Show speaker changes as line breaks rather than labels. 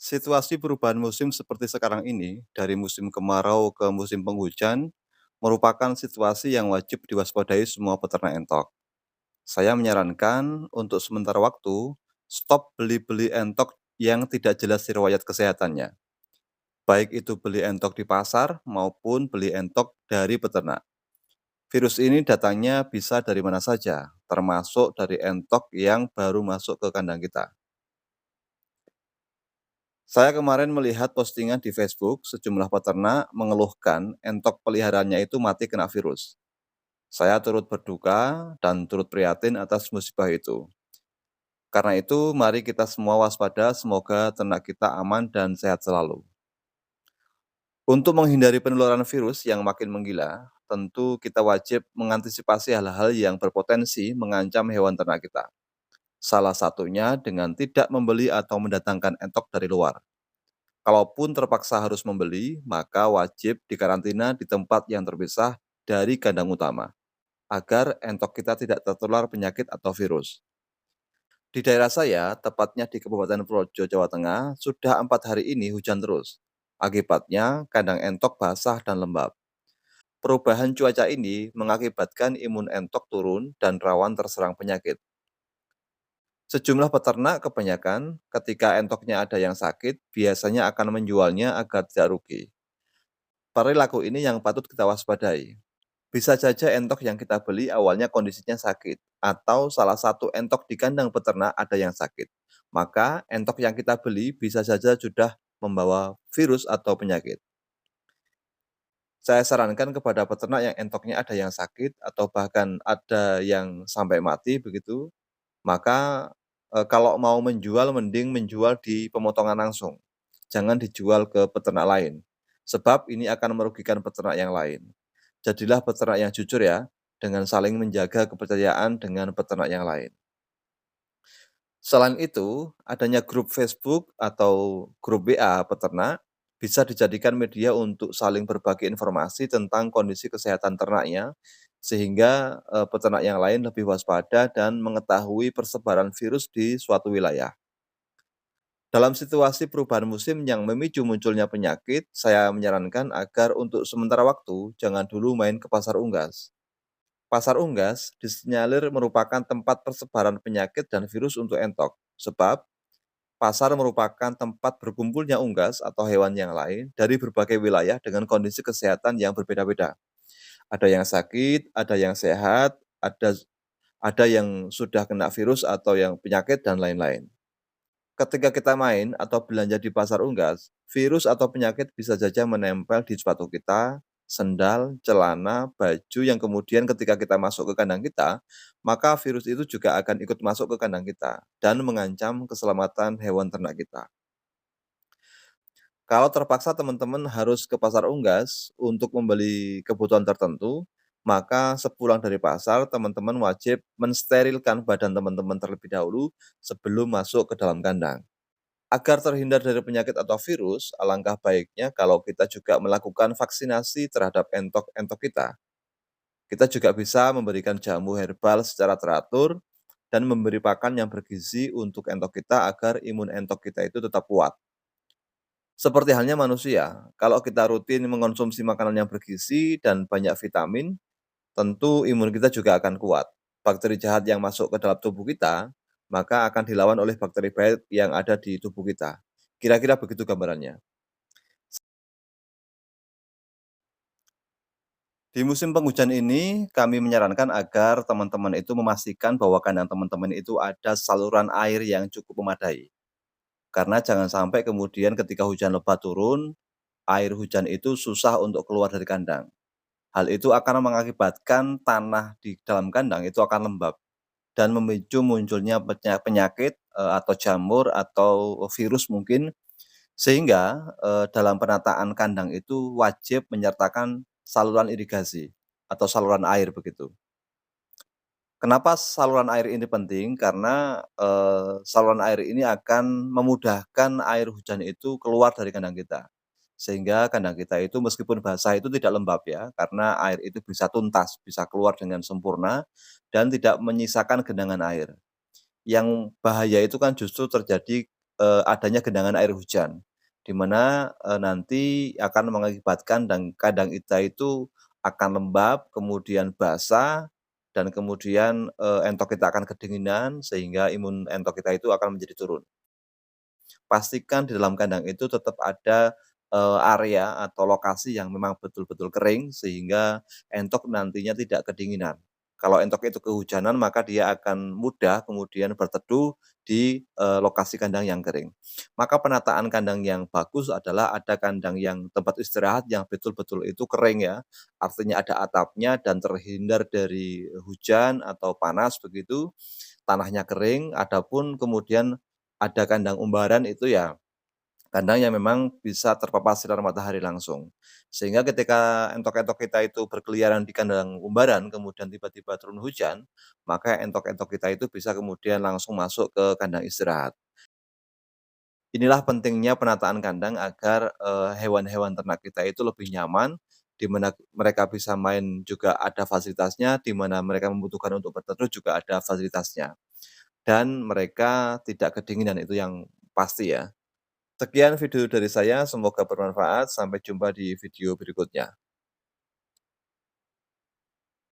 Situasi perubahan musim seperti sekarang ini, dari musim kemarau ke musim penghujan, merupakan situasi yang wajib diwaspadai semua peternak entok. Saya menyarankan untuk sementara waktu, stop beli-beli entok yang tidak jelas riwayat kesehatannya. Baik itu beli entok di pasar maupun beli entok dari peternak. Virus ini datangnya bisa dari mana saja, termasuk dari entok yang baru masuk ke kandang kita. Saya kemarin melihat postingan di Facebook sejumlah peternak mengeluhkan entok peliharaannya itu mati kena virus. Saya turut berduka dan turut prihatin atas musibah itu. Karena itu, mari kita semua waspada, semoga ternak kita aman dan sehat selalu. Untuk menghindari penularan virus yang makin menggila, tentu kita wajib mengantisipasi hal-hal yang berpotensi mengancam hewan ternak kita. Salah satunya dengan tidak membeli atau mendatangkan entok dari luar. Kalaupun terpaksa harus membeli, maka wajib dikarantina di tempat yang terpisah dari kandang utama, agar entok kita tidak tertular penyakit atau virus. Di daerah saya, tepatnya di Kabupaten Projo, Jawa Tengah, sudah 4 hari ini hujan terus. Akibatnya, kandang entok basah dan lembab. Perubahan cuaca ini mengakibatkan imun entok turun dan rawan terserang penyakit. Sejumlah peternak kebanyakan ketika entoknya ada yang sakit, biasanya akan menjualnya agar tidak rugi. Perilaku ini yang patut kita waspadai. Bisa saja entok yang kita beli awalnya kondisinya sakit, atau salah satu entok di kandang peternak ada yang sakit. Maka entok yang kita beli bisa saja sudah membawa virus atau penyakit. Saya sarankan kepada peternak yang entoknya ada yang sakit atau bahkan ada yang sampai mati begitu, maka kalau mau menjual mending menjual di pemotongan langsung. Jangan dijual ke peternak lain. Sebab ini akan merugikan peternak yang lain. Jadilah peternak yang jujur ya, dengan saling menjaga kepercayaan dengan peternak yang lain. Selain itu, adanya grup Facebook atau grup WA peternak bisa dijadikan media untuk saling berbagi informasi tentang kondisi kesehatan ternaknya, sehingga peternak yang lain lebih waspada dan mengetahui persebaran virus di suatu wilayah. Dalam situasi perubahan musim yang memicu munculnya penyakit, saya menyarankan agar untuk sementara waktu jangan dulu main ke pasar unggas. Pasar unggas disinyalir merupakan tempat persebaran penyakit dan virus untuk entok, sebab pasar merupakan tempat berkumpulnya unggas atau hewan yang lain dari berbagai wilayah dengan kondisi kesehatan yang berbeda-beda. Ada yang sakit, ada yang sehat, ada yang sudah kena virus atau yang penyakit dan lain-lain. Ketika kita main atau belanja di pasar unggas, virus atau penyakit bisa saja menempel di sepatu kita, sendal, celana, baju yang kemudian ketika kita masuk ke kandang kita, maka virus itu juga akan ikut masuk ke kandang kita dan mengancam keselamatan hewan ternak kita. Kalau terpaksa teman-teman harus ke pasar unggas untuk membeli kebutuhan tertentu, maka sepulang dari pasar teman-teman wajib mensterilkan badan teman-teman terlebih dahulu sebelum masuk ke dalam kandang. Agar terhindar dari penyakit atau virus, alangkah baiknya kalau kita juga melakukan vaksinasi terhadap entok-entok kita. Kita juga bisa memberikan jamu herbal secara teratur dan memberi pakan yang bergizi untuk entok kita agar imun entok kita itu tetap kuat. Seperti halnya manusia, kalau kita rutin mengonsumsi makanan yang bergizi dan banyak vitamin, tentu imun kita juga akan kuat. Bakteri jahat yang masuk ke dalam tubuh kita, maka akan dilawan oleh bakteri baik yang ada di tubuh kita. Kira-kira begitu gambarannya. Di musim penghujan ini, kami menyarankan agar teman-teman itu memastikan bahwa kandang teman-teman itu ada saluran air yang cukup memadai. Karena jangan sampai kemudian ketika hujan lebat turun, air hujan itu susah untuk keluar dari kandang. Hal itu akan mengakibatkan tanah di dalam kandang itu akan lembab dan memicu munculnya penyakit, atau jamur atau virus mungkin, sehingga, dalam penataan kandang itu wajib menyertakan saluran irigasi atau saluran air begitu. Kenapa saluran air ini penting? Karena, saluran air ini akan memudahkan air hujan itu keluar dari kandang kita. Sehingga kandang kita itu meskipun basah itu tidak lembab ya, karena air itu bisa tuntas, bisa keluar dengan sempurna dan tidak menyisakan genangan air. Yang bahaya itu kan justru terjadi adanya genangan air hujan, di mana, nanti akan mengakibatkan dan kandang kita itu akan lembab, kemudian basah, dan kemudian, entok kita akan kedinginan sehingga imun entok kita itu akan menjadi turun. Pastikan di dalam kandang itu tetap ada, area atau lokasi yang memang betul-betul kering sehingga entok nantinya tidak kedinginan. Kalau entok itu kehujanan maka dia akan mudah kemudian berteduh di, lokasi kandang yang kering. Maka penataan kandang yang bagus adalah ada kandang yang tempat istirahat yang betul-betul itu kering ya, artinya ada atapnya dan terhindar dari hujan atau panas begitu, tanahnya kering, adapun kemudian ada kandang umbaran itu ya kandang yang memang bisa terpapar sinar matahari langsung. Sehingga ketika entok-entok kita itu berkeliaran di kandang umbaran, kemudian tiba-tiba turun hujan, maka entok-entok kita itu bisa kemudian langsung masuk ke kandang istirahat. Inilah pentingnya penataan kandang agar, hewan-hewan ternak kita itu lebih nyaman, di mana mereka bisa main juga ada fasilitasnya, di mana mereka membutuhkan untuk berteduh juga ada fasilitasnya. Dan mereka tidak kedinginan, itu yang pasti ya. Sekian video dari saya, semoga bermanfaat. Sampai jumpa di video berikutnya.